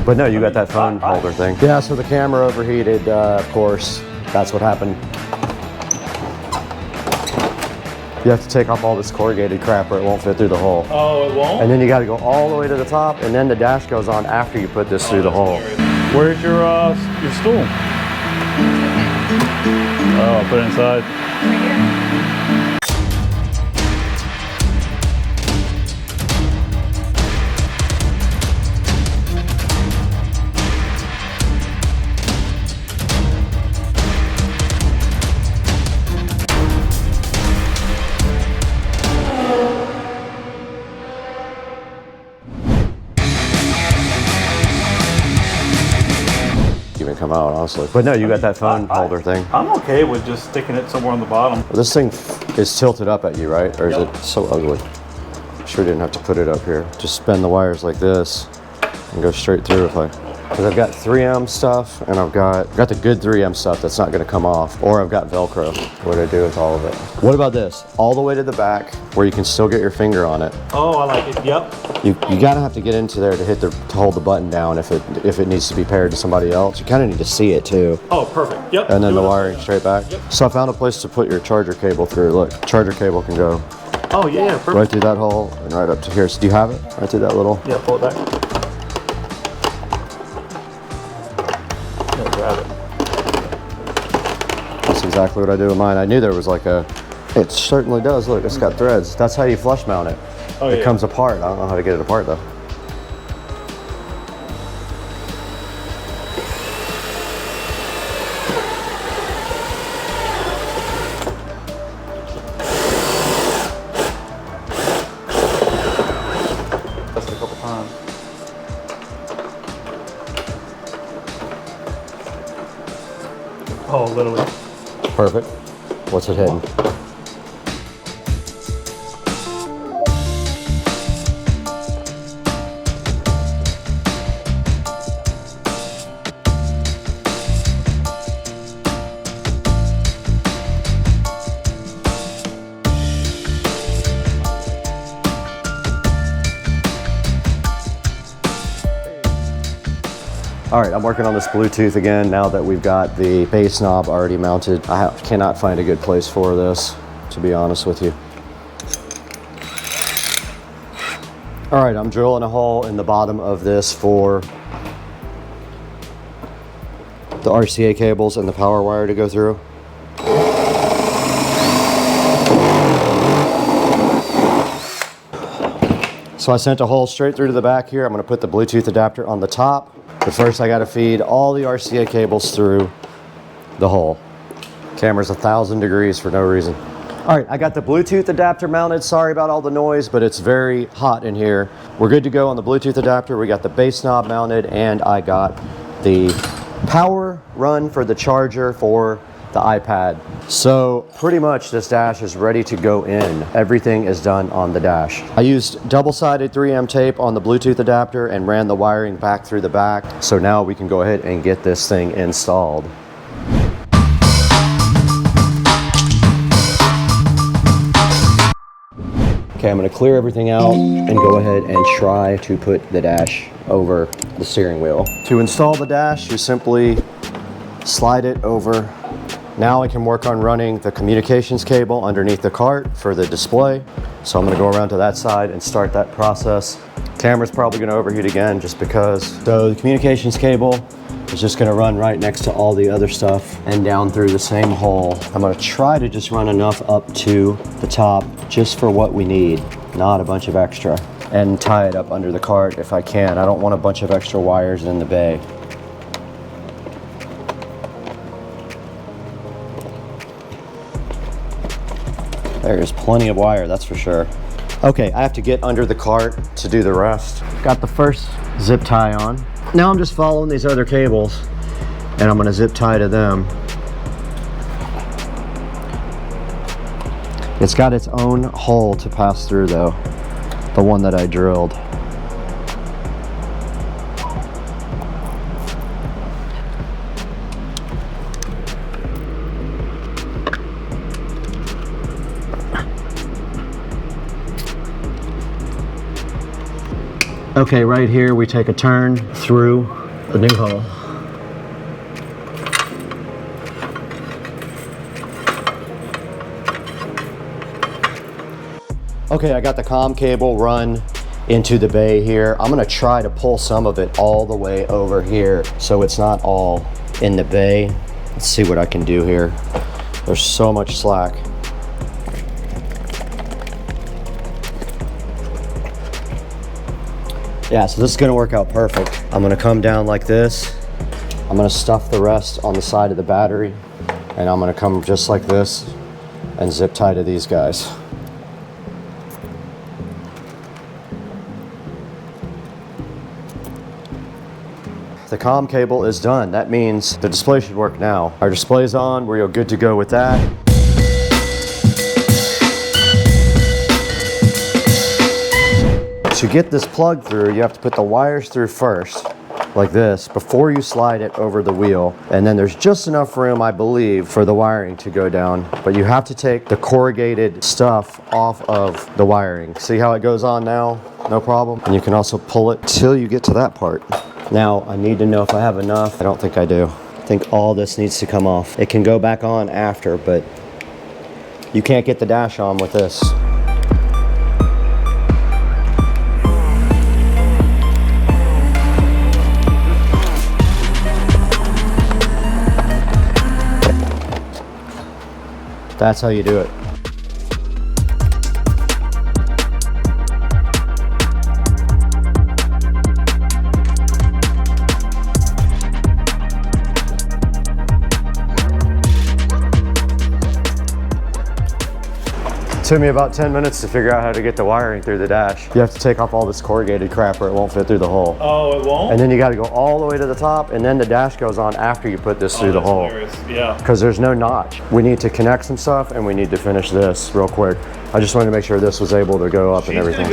But no, you got that phone holder thing. Yeah, so the camera overheated, of course. That's what happened. You have to take off all this corrugated crap or it won't fit through the hole. Oh, it won't? And then you got to go all the way to the top, and then the dash goes on after you put this through the hole. Where's your stool? Oh, I'll put it inside. Right here. Even come out, honestly. But no, you got that phone holder thing. I'm okay with just sticking it somewhere on the bottom. This thing is tilted up at you, right? Or is it so ugly? Sure didn't have to put it up here. Just bend the wires like this and go straight through if I... Because I've got 3M stuff and I've got the good 3M stuff that's not gonna come off. Or I've got Velcro. What do I do with all of it? What about this? All the way to the back where you can still get your finger on it. Oh, I like it, yep. You gotta have to get into there to hold the button down if it needs to be paired to somebody else. You kinda need to see it too. Oh, perfect, yep. And then the wiring straight back. Yep. So I found a place to put your charger cable through. Look, charger cable can go Oh, yeah, perfect. right through that hole and right up to here. So do you have it? Right through that little? Yeah, pull it back. Yeah, grab it. That's exactly what I do with mine. I knew there was like a, it certainly does. Look, it's got threads. That's how you flush mount it. Oh, It yeah. comes apart. I don't know how to get it apart though. That's a couple times. Oh, literally. Perfect. What's it hitting? All right, I'm working on this Bluetooth again now that we've got the bass knob already mounted. I cannot find a good place for this, to be honest with you. All right, I'm drilling a hole in the bottom of this for the RCA cables and the power wire to go through. So I sent a hole straight through to the back here. I'm gonna put the Bluetooth adapter on the top. But first I gotta feed all the RCA cables through the hole. Camera's 1,000 degrees for no reason. All right, I got the Bluetooth adapter mounted. Sorry about all the noise, but it's very hot in here. We're good to go on the Bluetooth adapter. We got the bass knob mounted and I got the power run for the charger for the iPad. So pretty much this dash is ready to go in. Everything is done on the dash. I used double-sided 3M tape on the Bluetooth adapter and ran the wiring back through the back. So now we can go ahead and get this thing installed. Okay, I'm gonna clear everything out and go ahead and try to put the dash over the steering wheel. To install the dash, you simply slide it over. Now I can work on running the communications cable underneath the cart for the display. So I'm gonna go around to that side and start that process. Camera's probably gonna overheat again just because. So the communications cable is just gonna run right next to all the other stuff and down through the same hole. I'm gonna try to just run enough up to the top just for what we need, not a bunch of extra. And tie it up under the cart if I can. I don't want a bunch of extra wires in the bay. There's plenty of wire, that's for sure. Okay, I have to get under the cart to do the rest. Got the first zip tie on. Now I'm just following these other cables and I'm gonna zip tie to them. It's got its own hole to pass through though, the one that I drilled. Okay, right here we take a turn through the new hull. Okay, I got the comm cable run into the bay here. I'm gonna try to pull some of it all the way over here so it's not all in the bay. Let's see what I can do here. There's so much slack. Yeah, so this is gonna work out perfect. I'm gonna come down like this. I'm gonna stuff the rest on the side of the battery, and I'm gonna come just like this and zip tie to these guys. The comm cable is done. That means the display should work now. Our display's on, we're good to go with that. To get this plug through, you have to put the wires through first, like this, before you slide it over the wheel. And then there's just enough room, I believe, for the wiring to go down. But you have to take the corrugated stuff off of the wiring. See how it goes on now? No problem. And you can also pull it till you get to that part. Now, I need to know if I have enough. I don't think I do. I think all this needs to come off. It can go back on after, but you can't get the dash on with this. That's how you do it. It took me about 10 minutes to figure out how to get the wiring through the dash. You have to take off all this corrugated crap or it won't fit through the hole. Oh, it won't? And then you got to go all the way to the top, and then the dash goes on after you put this through the hole. Hilarious. Yeah. Because there's no notch. We need to connect some stuff, and we need to finish this real quick. I just wanted to make sure this was able to go up and everything.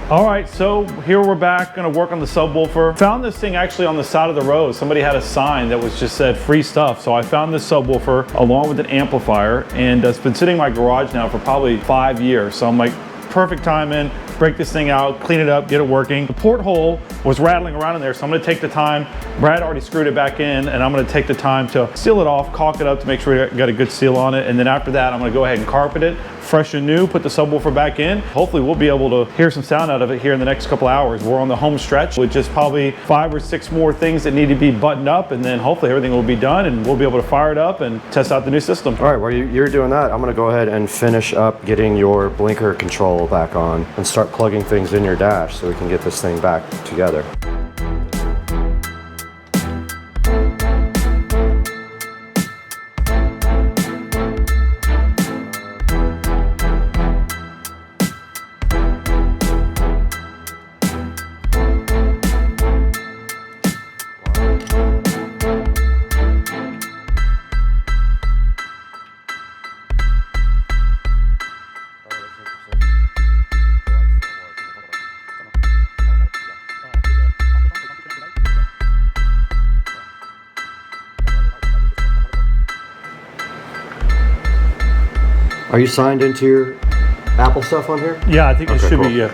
All right, so here we're back, gonna work on the subwoofer. Found this thing actually on the side of the road. Somebody had a sign that was just said free stuff. So I found this subwoofer along with an amplifier, and it's been sitting in my garage now for probably 5 years. So I'm like, perfect timing, break this thing out, clean it up, get it working. The porthole was rattling around in there, so I'm gonna take the time. Brad already screwed it back in, and I'm gonna take the time to seal it off, caulk it up to make sure we got a good seal on it. And then after that, I'm gonna go ahead and carpet it, fresh and new, put the subwoofer back in. Hopefully we'll be able to hear some sound out of it here in the next couple hours. We're on the home stretch with just probably 5 or 6 more things that need to be buttoned up, and then hopefully everything will be done and we'll be able to fire it up and test out the new system. All right, while you're doing that, I'm gonna go ahead and finish up getting your blinker control back on and start plugging things in your dash so we can get this thing back together. Are you signed into your Apple stuff on here? Yeah, I think it Okay, should cool. be, yeah.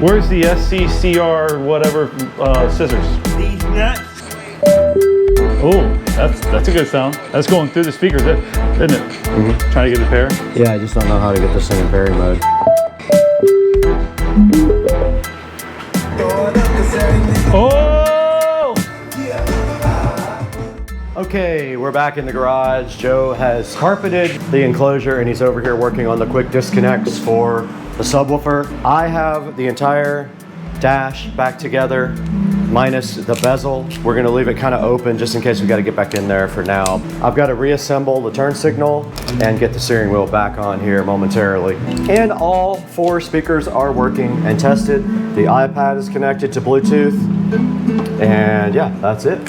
Where's the SCSR whatever scissors? These nuts. Oh, that's a good sound. That's going through the speakers, isn't it? Mm-hmm. Trying to get the pair. Yeah, I just don't know how to get this thing in pairing mode. Oh! Okay, we're back in the garage. Joe has carpeted the enclosure and he's over here working on the quick disconnects for the subwoofer. I have the entire dash back together, minus the bezel. We're gonna leave it kind of open just in case we gotta get back in there for now. I've got to reassemble the turn signal and get the steering wheel back on here momentarily. And all 4 speakers are working and tested. The iPad is connected to Bluetooth. And yeah, that's it.